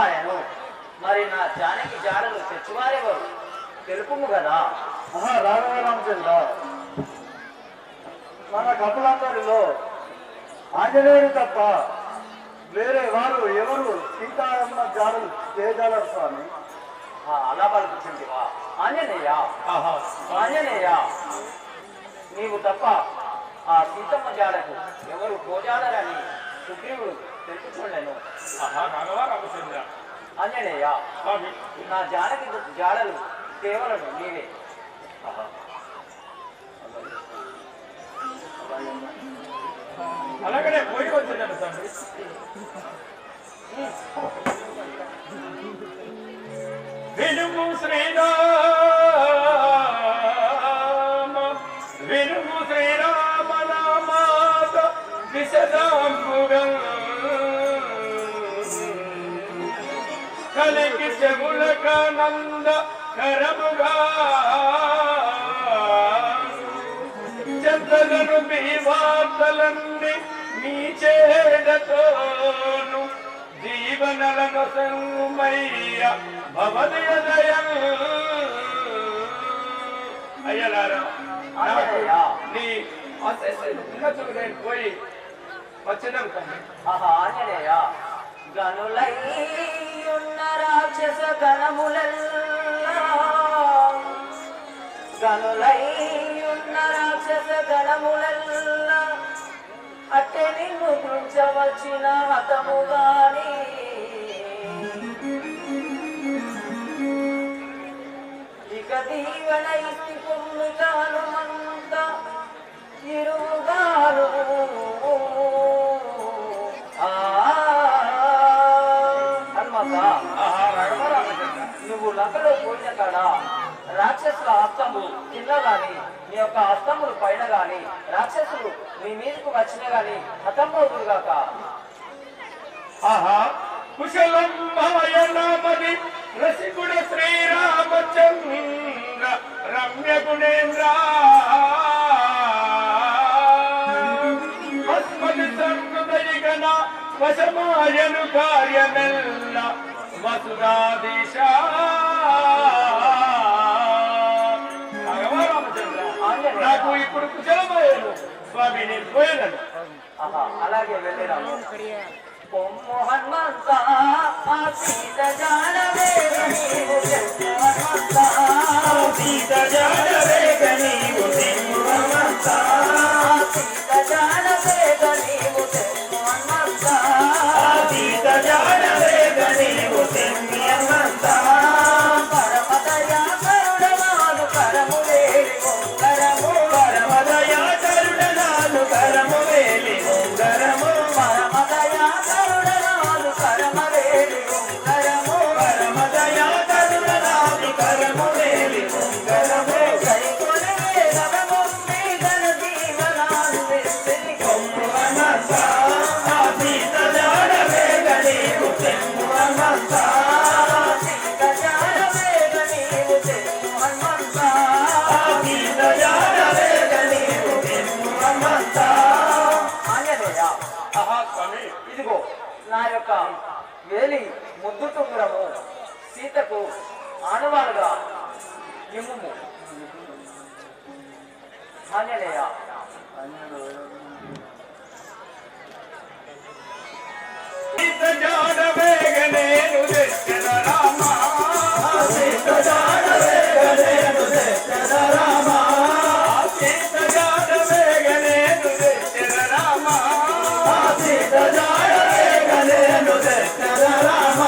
ఆయను. మరి నా జానకి జాడలు తెచ్చువారెవరు తెలుపుము కదా. రాఘవ రామచంద్ర, మన కపులందరిలో ఆంజనేయుడు తప్ప వేరే వారు ఎవరు సీతారమ్మ జాడలు చేయగలరు స్వామి. అలా పలుకుతుందివా ఆంజనేయ? ఆంజనేయ, నీవు తప్ప ఆ సీతమ్మ జాడకు ఎవరు పోజాడరని సుగ్రీవుడు తెలుపుచుండెను. ఆంజనేయ, నా జానకి జాడలు కేవలం నీవే. అలాగనే పోయి వచ్చిందండి తండ్రి. వినుము శ్రీరామ, వినుము శ్రీరామ నామాత విశదాంబుగం కలికి చెవులకానంద కరముగా చెంతలను మీ వార్తలన్నీ మీ చేడతోను జీవనలను సంగుమయ్య భవదయదయం. అయ్యలారా, నీ ఉన్నతులు నేను పోయి వచ్చినాం కానీ. ఆంజనేయ, గనులై ఉన్న రాక్షస గణములెల్లా, గనులై ఉన్న రాక్షస గణములెల్లా అట్టె నిన్ను గుంచవచ్చిన హతము గాని ఇక దీవెన ఇస్తి పొమ్మిక హనుమంత ఇరుగాను. హనుమంత, నువ్వు లంకలో పోయిన కాడ రాక్షసుల హస్తము కింద గాని నీ యొక్క హస్తములు పైన గాని రాక్షసులు నీ మీదకు వచ్చిన గాని హతమవుదురుగాక. కుశలం భవయనామది రసికుడ శ్రీరామచంద్ర రమ్య గుణేంద్ర అస్మది సర్వదయిగణ వశమాయను కార్యమెల్ల వసుధాదిశ. నాకు ఇప్పుడు కుశలమయ్యాను స్వామి, నేను పోయాను. అలాగే వెళ్ళిరాము. పొమ్ము హనుమంత సీత జాడవే నీవు హనుమంత, సీత జాడవే నీవు హనుమంత, సీత జాడవే నీవు హనుమంత, సీత జాడవే నీవు హనుమంత. పరమదయా కరుణమాను కరము వేలి ఉంగరము, పరమదయా కరుణమాను కరము వేలి ఉంగరము, పరమదయా కరుణమాను కరము వేలి ఉంగరము, పరమదయా కరుణమాను కరము వేలి ఉంగరము. కైకొనే రవముంది గణ జీవనాలు వెస్తిని కొమ్ము హనుమంత, సీత జాడవే నీవు హనుమంత, సీత జాడవే నీవు హనుమంత, సీత జాడవే నీవు హనుమంత. ఆంజనేయ, ఇదిగో నా యొక్క వేలి ముద్దు తుంగురము సీతకు ఆనవాలుగా ఇమ్ము. ఆంజనేయ, సీత జాడవేగ నేను తెచ్చిన రామ, సీత జాడవేగ నేను తెచ్చిన రామ, సీత జాడవేగ నేను తెచ్చిన రామ, సీత జాడవేగ నేను తెచ్చిన రామ.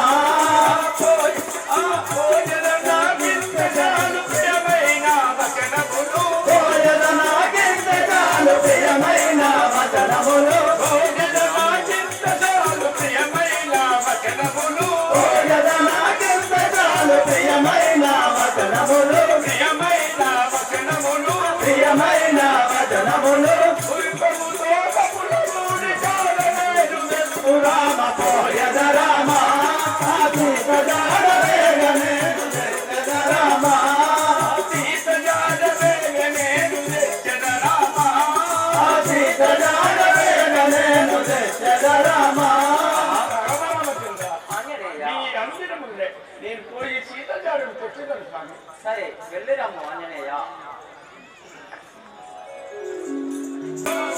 భోజన నాగింత చాలు ప్రియమైన వచనములు, భోజన నాగింత చాలు ప్రియమైన వచనములు, భోజన నాగింత చాలు ప్రియమైన వచనములు, భోజన నాగింత చాలు ప్రియమైన వచనములు, ప్రియమైన వచనములు, ప్రియమైన వచనములు. పుష్పముతో కపులు మూడి చాలనేరు మెప్పు రామ పోయద రామ, సీత జాడవేగ నేను తెచ్చిన రామ, సీత జాడవేగ నేను తెచ్చిన రామ, సీత జాడవేగ నేను తెచ్చిన రామ. ఆంజనేయ, నీ నేను పోయి సీత జాడను తెచ్చేదాను స్వామి. సరే వెళ్ళిరమ్ము ఆంజనేయ.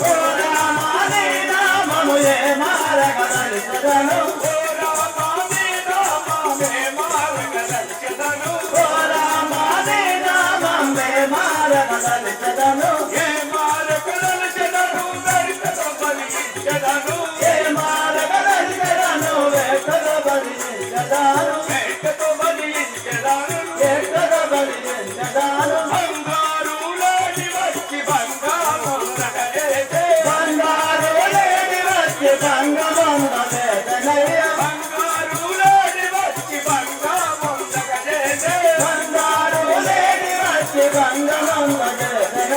ఓ రామా నీ నామము ఏ మారగదలిచెదను. ఓ రామా నీ నామమే మారగదలిచెదను. ఓ రామా నీ నామమే మారగదలిచెదను. ఏ మారగదలిచెదను వెంకట బలిచెదను. ఏ మారగదలిచెదను వెంకట బలిచెదను. వెంకట బలిచెదను. వెంకట బలిచెదను. బంగారు లేడి వచ్చి బంగారముందగలేసే. బంగారు లేడి వచ్చి బంగారముందగలేసే. బంగారు లేడి వచ్చి బంగారముందగలేసే. బంగారు లేడి వచ్చి బంగారముందగలేసే.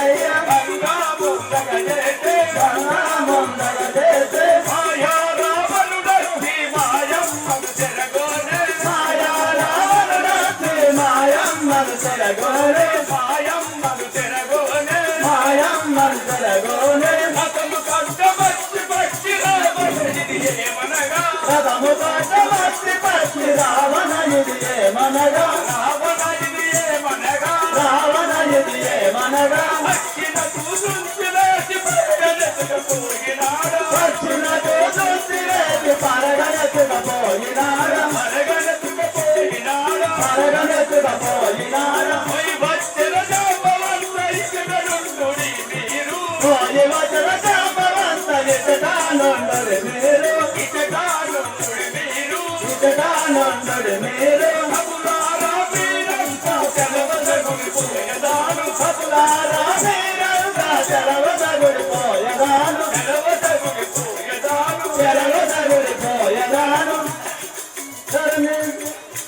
బంగారముందగలేసే. బంగారముందగలేసే. మాయా రావణుడొచ్చి మాయమ్మను చెరగోనే. మాయా రావణుడొచ్చి మాయమ్మను చెరగోనే. మాయమ్మను చెరగోనే. మాయమ్మను చెరగోనే. అతను కష్టమచ్చి పచ్చి రావణుడిది ఏమనగా. అతను కష్టమచ్చి పచ్చి రావణుడిది ఏమనగా. రావణుడిది ఏమనగా. రావణుడిది ఏమనగా. వచ్చిన చూసి వేసి పరగనెత్తుకుపోయినాడు. వచ్చిన చూసి వేసి పరగనెత్తుకుపోయినాడు. పరగనెత్తుకుపోయినాడు. పరగనెత్తుకుపోయినాడు. పోయి వచ్చిన జాంబవంత ఇకనుండుడి మీరు. పోయి వచ్చిన జాంబవంత ఇకనుండుడి మీరు. ఇకనుండుడి మీరు. ఇకనుండుడి మీరు. అపులారా వీరంతా సెలవదగుడిపోయేదాను. అపులారా వీరంతా సెలవదగుడిపోయేదాను. సెలవదగుడిపోయేదాను. సెలవదగుడిపోయేదాను.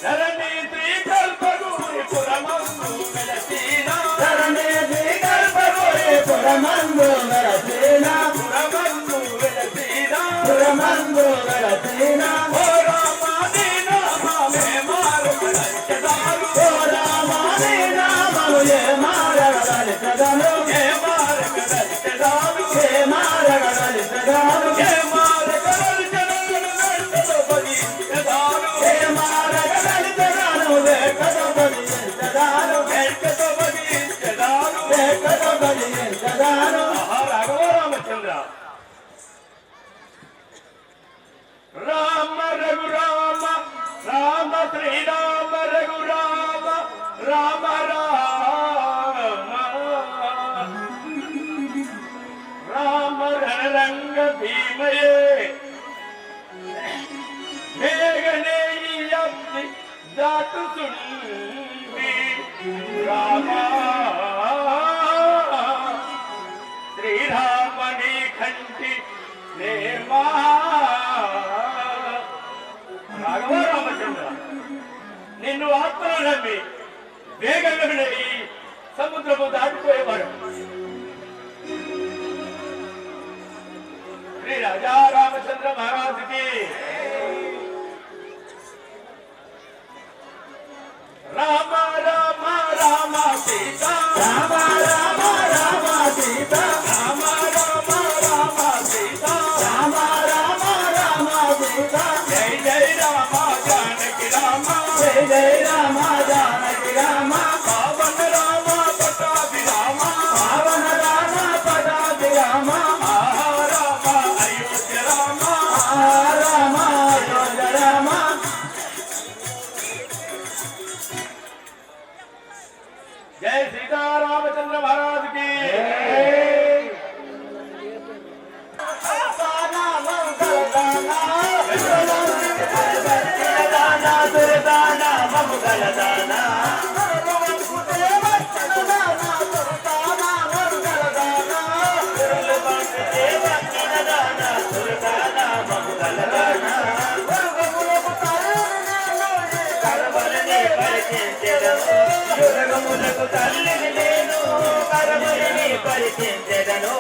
ధరణీతి కల్పగూరి పురమందు వెలసిన. ధరణీతి కల్పగూరి పురమందు వెలసిన. పురమందు వెలసిన. పురమందు వెలసిన. ఓ రామా నీ నామమే మారగదలిచెదను. ఓ రామా నీ నామము ఏ మారగదలిచెదను. ఏ మారగదలిచెదను. ఏ మారగదలిచెదను. ఏ మారగదలిచెదను వెంకట బలిచెదను. ఏ మారగదలిచెదను వెంకట బలిచెదను. వెంకట బలిచెదను. వెంకట బలిచెదను. రాఘవ రామచంద్ర. రామ రఘురామ రామ శ్రీరామ రఘురామ రామ రామ రామ రణరంగ భీమయే మేఘనే అప్పి దాటుతుండి రామ శ్రీరామని కంటి నేమా. రాఘవ రామచంద్ర, నిన్ను ఆత్మలో నమ్మి వేగంగా ఈ సముద్రము దాటిపోయేవాడు శ్రీ రాజా రామచంద్ర మహారాజుకి. రామ రామ రామ సీత. రామ రామ రామ సీత. రామ రామ రామ సీత. రామ రామ రామ సీత. జై జై రామ జానకి రామ. జై జై రామ జానకి రామ. పావన రామ పటాభి రామ. పావన రామ పటాభి రామ. రామ అయోధ్య రామ. రామ అయోధ్య రామ. జై సీతారామచంద్ర మహారాజ్ కి. యుగములకు తల్లిని నేను కరవలిని పరిచించెదను.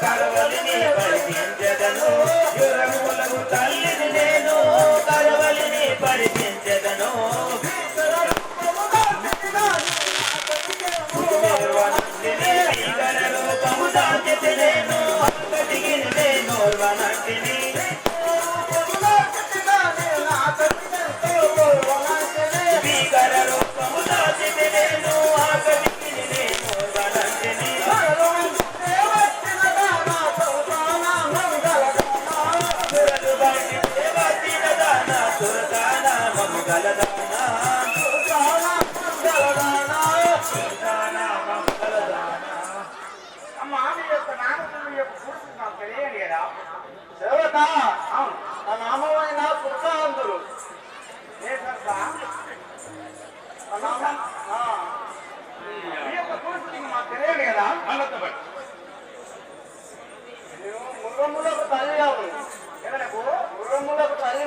కరవలిని పరిచించెదను. యుగములకు తల్లిని నేను కరవలిని పరిచించెదను. రూపము దాచితి నేను నోర్వనంటిని.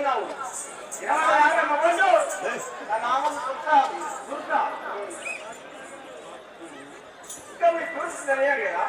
ఉన్నావు నా నామం దుర్గా దుర్గా ఇంకా మీ గురించి తెలియదు కదా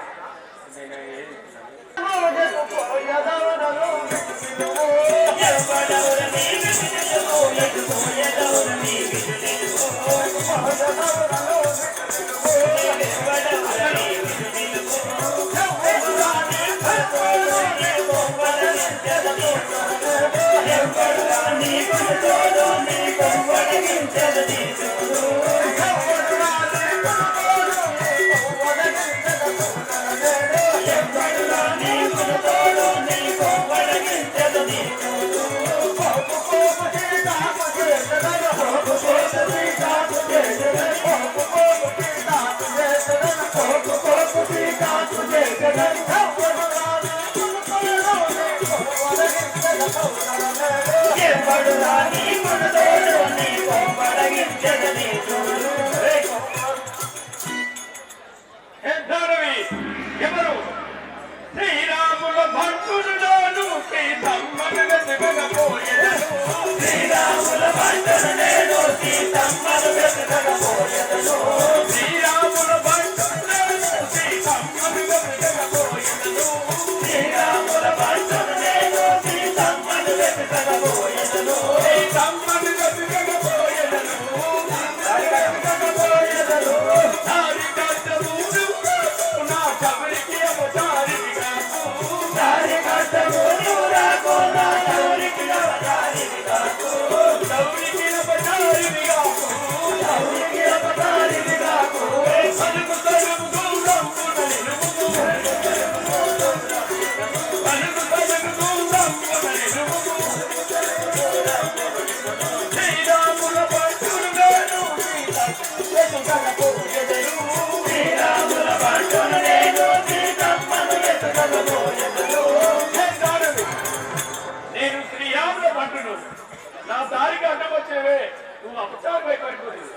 ఎవరు శ్రీరాముల భక్తుడులోను సీతమ్మను వెతకకపోయెదను శ్రీరాముల భక్తుడు నేను సీతమ్మను వెతకకపోయెదను శ్రీరాముల భక్తుడు సీతమ్మను వెతకకపోయెదను శ్రీరాముల భక్తుడు నేను సీతమ్మను వెతకకపోయెదను సీతమ్మను వెతకకపోయెదను నారి కట్టముడు నా చవరికి అవతారిగా నారి కట్టముడు రాకో నా చవరికి అవతారిగా చవరికి అవతారిగా చవరికి అవతారిగా పలుకు తలుపు దూరంపున నిలుపుము పలుకు తలుపు దూరంపున నిలుపుము శ్రీరాముల భక్తుడుగాను శ్రీరాముల భక్తుడు నేను సీతమ్మను వెతకకపోయెదను నేను శ్రీరాముల భక్తుడు నా దారికి అడ్డం వచ్చేవే నువ్వు అపచారమై పడిపోతుంది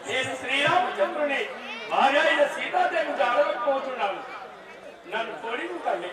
నేను శ్రీరామచంద్రుని భార్య అయిన సీతాదేవి జాడలేకపోతున్నాను నన్ను తోడింది తల్లి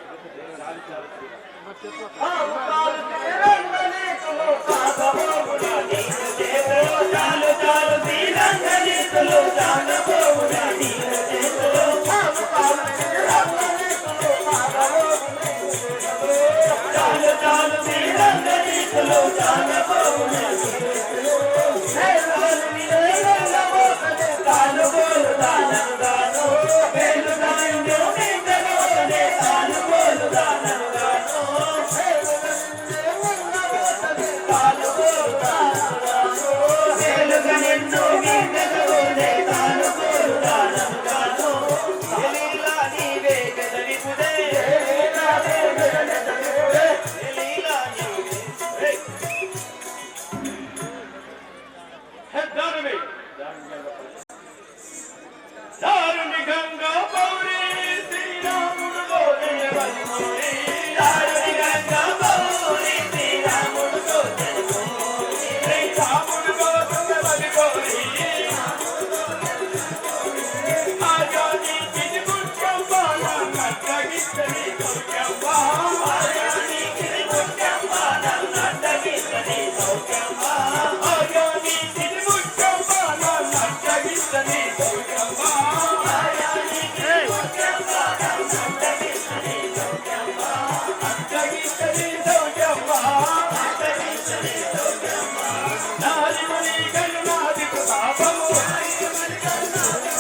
గణనాది ప్రతాపము నారిమణి గణనాది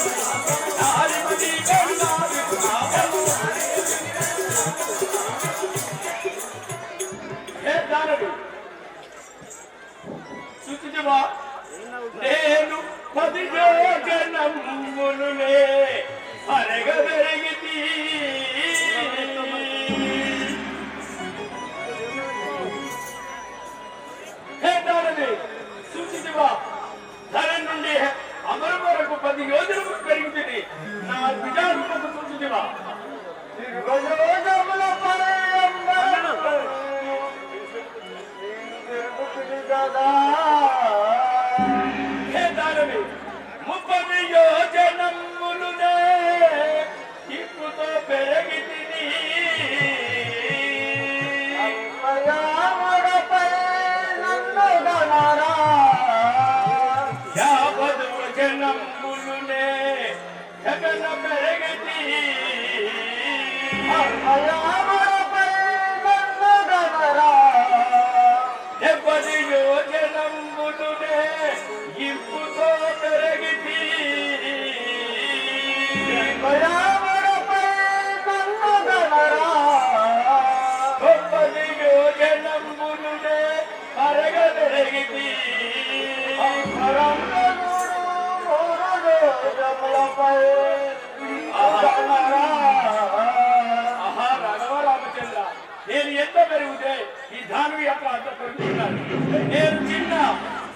ప్రతాపము హే దానవి సుచివా నేను 10 యోజనములునే అరగబెరిగితి హే దానవి సూచించవా ధనం నుండి అమరు వరకు 10 యోజనములు పెరుగుతుంది నా విజారూపకు సూచించవా హే దానవి 30 యోజనములునే ఇప్పుతో పెరిగితిని యావదు జనములునే జగన పెరిగితి ఎవరి యోజనములునే ఇప్పుతో పెరిగితి గొప్పది యోజనములునే అరగబెరిగితి ఆహా రాఘవ రామచంద్ర నేను ఎంత పెరిగితే ఈ దానవి యొక్క అంత పెరుగుతున్నాను నేను చిన్న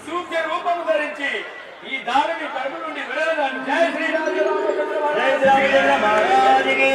సూక్ష్మ రూపము ధరించి ఈ దానవి కడుపు నుండి విడదను జయ శ్రీరామచంద్ర మహారాజుకి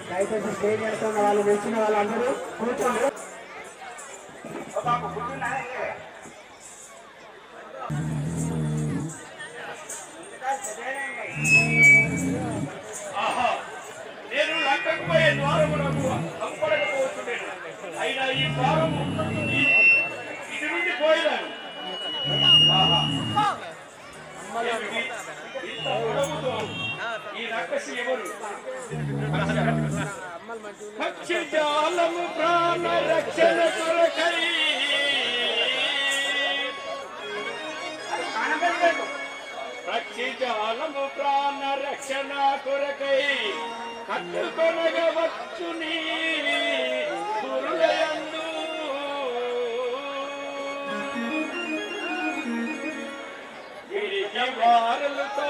దయచేసి స్టేజ్ వెళ్తున్న వాళ్ళు నిలిచిన వాళ్ళందరూ కూర్చోండి. ఆహా నేను లంకకపోయే ద్వారమునకు అంపడకపోతున్నాను అయినా ఈ ద్వారము ఇటు నుండి పోయినాను. ఆహా ఇంత పొడవుతో ఈ రాక్షసి ఎవరు? పక్షి జాలము ప్రాణ రక్షణ కొరకై పక్షి జాలము ప్రాణ రక్షణ కొరకై కట్టుకొనగవచ్చు నీ హృదయందు వారులతో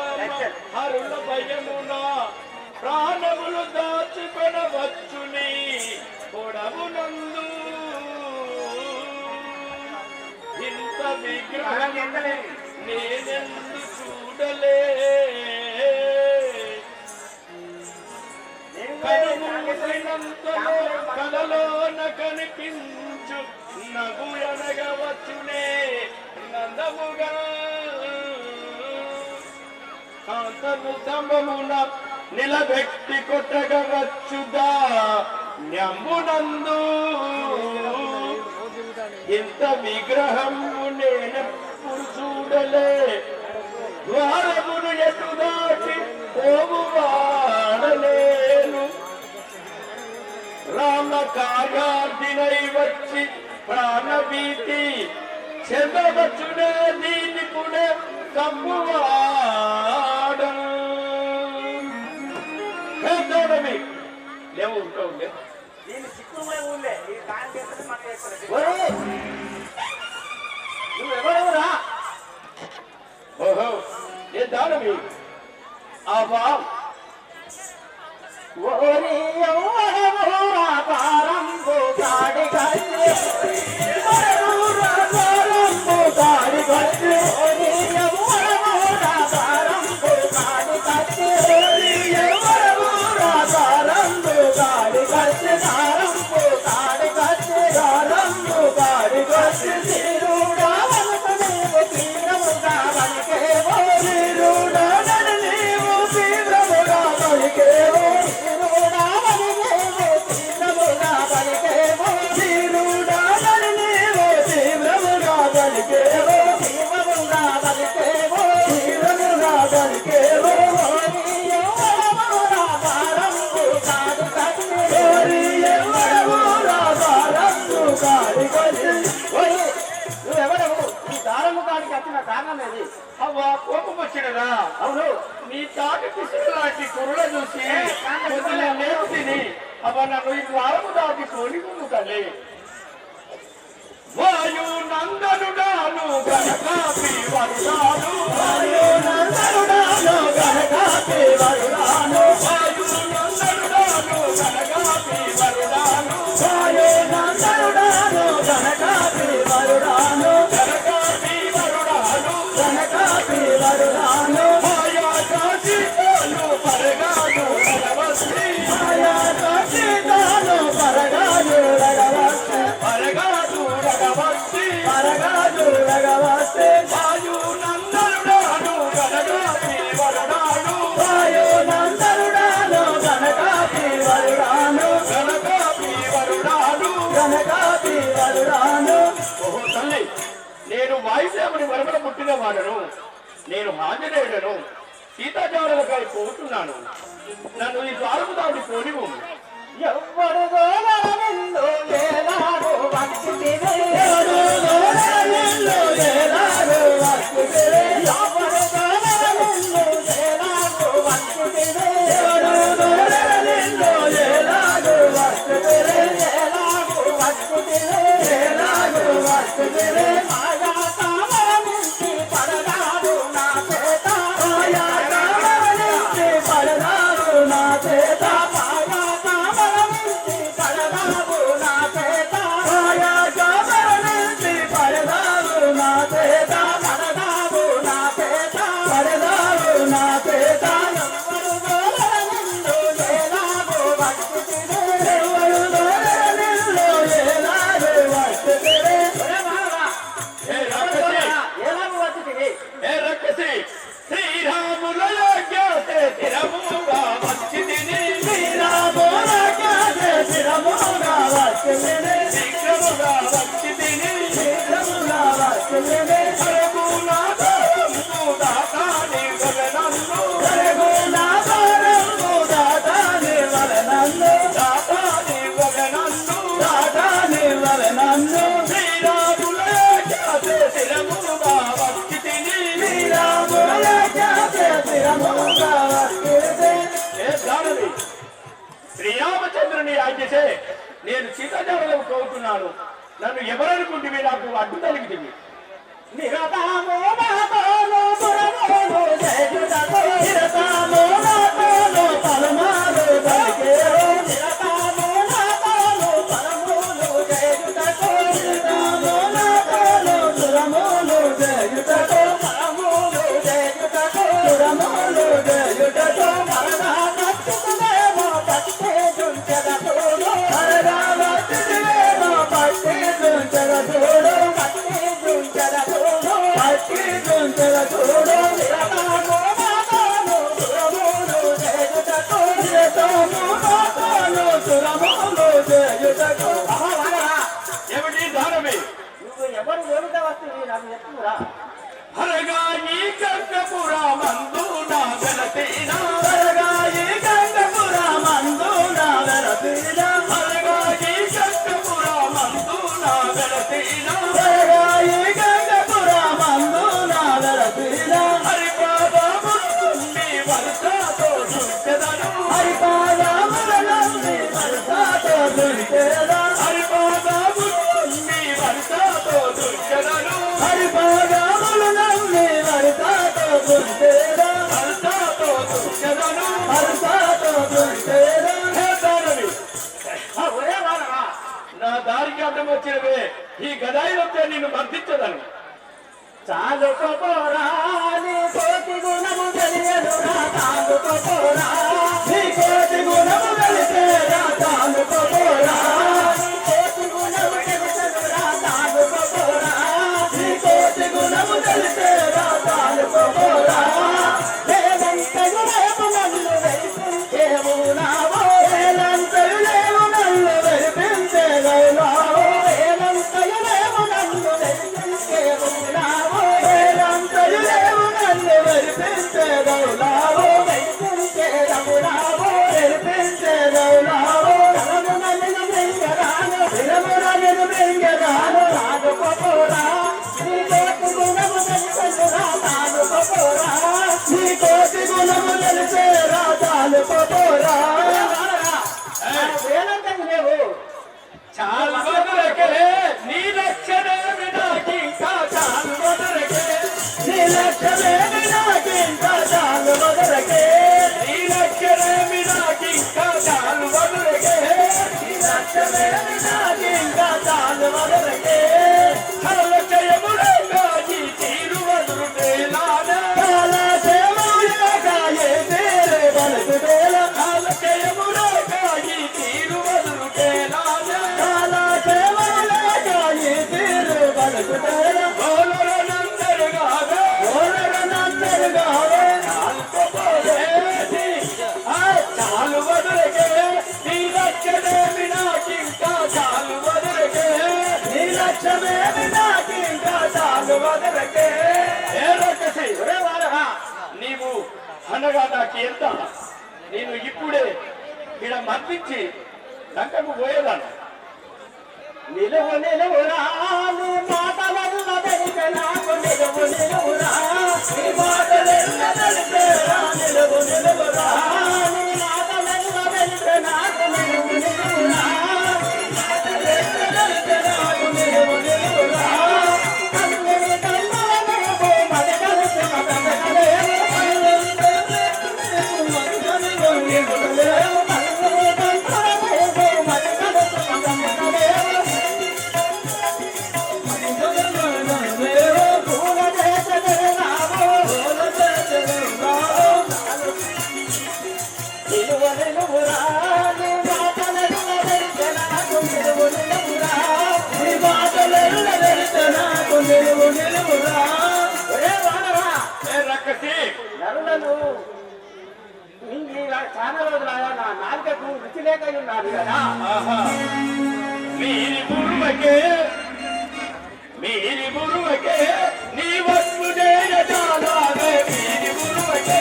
హరుల భయమున ప్రాణములు దాచుకొనవచ్చుని పొడవునందు ఇంత విగ్రహం నేనెందు చూడలే కలలోన కనిపించు నగు ఎనగవచ్చునే నందముగా కాంతను స్తంభమున నిలబెట్టి కొట్టగవచ్చుదా న్యమునందు ఇంత విగ్రహము నేనెప్పుడు చూడలే ద్వారమును ఎటు దాటి పోవు వాడలేను రామ కార్యార్థినై వచ్చి ప్రాణభీతి చెందవచ్చునే దీని కూడా తమ్మువాడ లేవు ఉంటావు దీన్ని చిక్కుమై ఊళ్ళే ఈ దాని చేస్తే మనం చేస్తారు నువ్వెవరెవరా? ఓహో ఏ దానవి ఆవా ఓరి యవ్వనమురా పారంబు గాడి గట్టి ఓరురా పారంబు గాడి గట్టి ఓరి యవ్వనమురా పారంబు గాడి గట్టి ఓరి యవ్వనమురా పారంబు గాడి గట్టి పారంబు గాడి గట్టి పారంబు గాడి గట్టి తిరుడా వలకనేవు తీరముగా వలికేవో తిరుడా నన్నేవు తీరముగా వలికేవో అవ్వా కోపం వచ్చినదా? అవును, నీ తాటి పిసులు లాంటి కురుల చూసి లేపు తిని అవ్వ నన్ను ఈ ద్వారము దాటి తోలికుందు తల్లి. వాయు నందనుడాను గణకాపి వరుడాను వాయు నందనుడాను గణకాపి వరుడాను వాయు నందనుడాను గణకాపి వరుడాను వాయు నందనుడాను గణకాపి వరుడాను గణకాపి వరుడాను గణకాపి వరుడాను మాయా కాశీతాను పరగాను రగవస్తి మాయా కాశీతాను పరగాను రగవస్తి పరగాను రగవస్తి పరగాను రగవస్తి వాయు నందనుడాను గణకాపి వరుడాను వాయు నందనుడాను గణకాపి వరుడాను గణకాపి వరుడాను గణకాపి వరుడాను. ఓహో తల్లి, నేను వాయుదేవుని వరమల పుట్టిన వాడను. నేను ఆంజనేయుడను. సీతాజాలకై పోతున్నాను. నన్ను ఈ ద్వారము దాటి పోనివు. ఎవ్వడు గోలనిల్లు ఏలాడు వచ్చితివే ఎవడు గోలనిల్లు ఏలాడు వచ్చితివే ఎవ్వడు గోలనిల్లు ఏలాడు వచ్చితివే ఎవడు గోలనిల్లు ఏలాడు వచ్చితివే ఏలాడు వచ్చితివే ఏలాడు వచ్చితివే మాయా కామరమించి పడగాడు నా చేత మాయా కామరమించి పడగాడు నా చేత మాయా ఏ దానవి శ్రీరామచంద్రుని ఆజ్ఞసే నేను సీతాజాలకు పోతున్నాను. నన్ను ఎవరనుకుంటే నాకు అడ్డు తలిగితివి. ఏమిటి దానమే? నువ్వు ఎవరు ఏమిటో వస్తుంది నాకు చెప్తురా. హరగా ఈ గంగపురమందు నా వెలతీనా, హరగా ఈ గంగపురమందు నా వెలతీనా, హరగా ఈ గంగపురమందు నా వెలతీనా, హరగా ఈ గంగపురమందు నా వెలతీనా, హరిపాదముని వరసతో దుర్చెదను, హరిపాదముని వరసతో దుర్చెదను, హరిపాదముని వరసతో దుర్చెదను, హరిపాదముని వరసతో దుర్చెదను, వరసతో దుర్చెదను, వరసతో దుర్చెదను. ఒరే వాడరా, నా దారికి అడ్డం వచ్చినవే ఈ గదాయిలతో నిన్ను మర్దించదను. చాలుకోపోరా నీ కోటి గుణము తెలియదురా, చాలుకోపోరా నీ కోటి గుణము తెలిసేరా, చాలుకోపోరా నీ కోటి గుణము తెలుసదురా, చాలుకోపోరా నీ కోటి గుణము తెలిసేరా, చాలుకోపోరా వేలంతయు రేపు నన్ను వెలిపించేవు నావో, వేలంతయు లేవు నన్ను వెలిపించేదైనావో, వేలంతయు రేపు నన్ను వెలిపించేవు నావో, వేలంతయు లేవు నన్ను వెలిపించేదైనావో, వెలిపించేదవు నావో, వెలిపించేదైనావో, కలమున నిన్ను వెంగరాను, విరమున నిన్ను వెంగరాను, చాలుకోపోరా నీ కోటి గుణము తెలుసదురా, చాలుకోపోరా నీ కోటి గుణము తెలిసేరా, చాలుకోపోరా వేలంతయు లేవు. చాలు వదలకే నీ లక్షణేమి నాకింకా, చాలు వదలకే నీ లక్షణేమి నాకింకా, చాలు వదలకే నీ లక్షణేమి నాకింకా, చాలు వదలకే నీ లక్షణేమి నాకింకా, చాలు వదలకే కలచయములేక ఈ తీరు వదులుటేలానా, కలచయములేక ఏ తీరే వదులుటేలా, కలచయములేక ఈ తీరు వదులుటేలానా, కలచయములేక ఈ తీరు వదులుటేలా, ఓలరనందరుగావే, ఓలరనందరుగావే, చాలుకోపోయేది చాలు వదలకే నీ లక్ష్యమేమి నాకింకా, చాలు వదలకే నీ లక్ష్యమేమి నాకింకా, చాలు వదలకే. ఏ రకసి ఒరే వాడరా, నీవు అనగా నాకు ఎంత, నేను ఇప్పుడే ఇక్కడ మర్పించి లంకకు పోయేదాన్ని. నిలువు నిలువురా నీ మాటలల్ల వెలిగే నాకు, నిలువు నిలువురా నీ మాటలెల్ల తెలిసేరా, నిలువు నిలువురా నీ మాటలల్ల వెలిగే నాకు, నిలువు నిలువురా మాటలెల్ల తెలిసేరాకు, నిలువు నిలువురా కన్నుని కన్నుల నీవు మది కలిసి మగనలేవు, కన్నుని కన్నుల నీవు మది కలిసి మగనలేవు, పూల చేసెదరునావు, నిలువు నిలువురా నీ మాటలల్ల వెలిగే నాకు, నిలువు నిలువురా నీ మాటలెల్ల తెలిసేరాకు, నిలువు నిలువురా. ఒరే వాడరా, ఏ రక్కసి నరులను చాలా రోజులు నా నాలుకకు రుచి లేక ఉన్నాను కదా. ఆహా మీరి బురువకే నీ వస్తు జయజాలాలే, మీరి బురువకే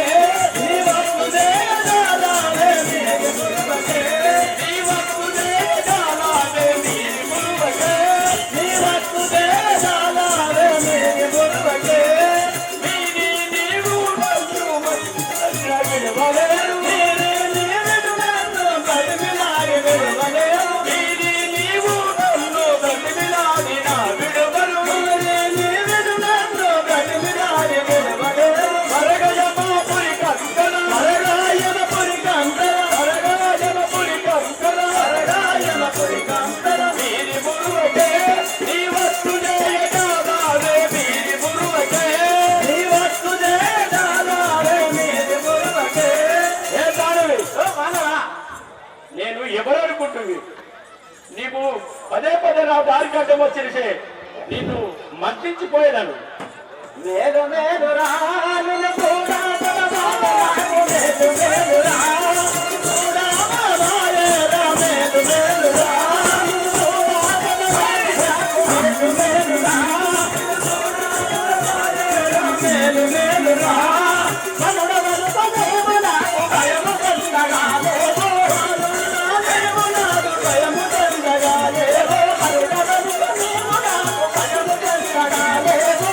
నీ వస్తు జయజాలాలే, మీరి బురువకే నీ వస్తు జయజాలాలే, మీరి బురువకే నీ వస్తు జయజాలాలే, మీరి బురువకే మీరి నీవు వస్తు ఏమనుకుంటుంది? నీకు పదే పదే నా దారి కట్టం వచ్చినసే నిన్ను మర్చించిపోయేదాను. మేలు మేలు రా నిన్ను కూడా మేలు మేలు రా కూడా మాయరా మేలు మేలు రా మేలు మేలు రా మేలు మేలు రా మనవరు పదేమునా భయము కందగా లేవో భయము కందగా లేవో మనవరు పదేమునా భయము కందగా లేవో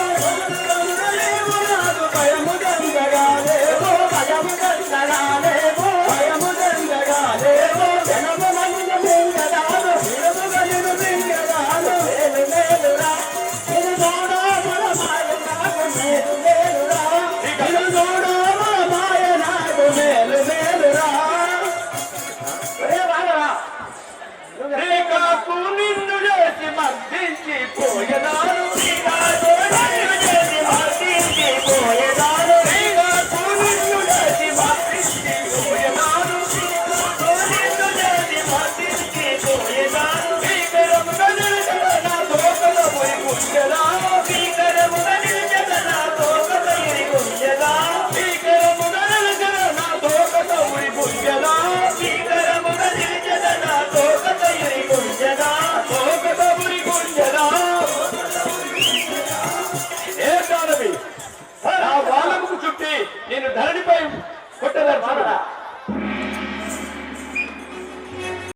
భయము కందగా లేవో భయము కందగా లేవో భయము కందగా లేవో జనము నన్ను మింగదాను విడుము గలిను మింగదాను మేలు మేలు రా ఇది చూడో మన మాయ నాకు మేలు మేలు రా ఇది చూడో మన మాయ నాకు మేలు మేలు రా రేఖకు నిన్ను చేసి మర్దించి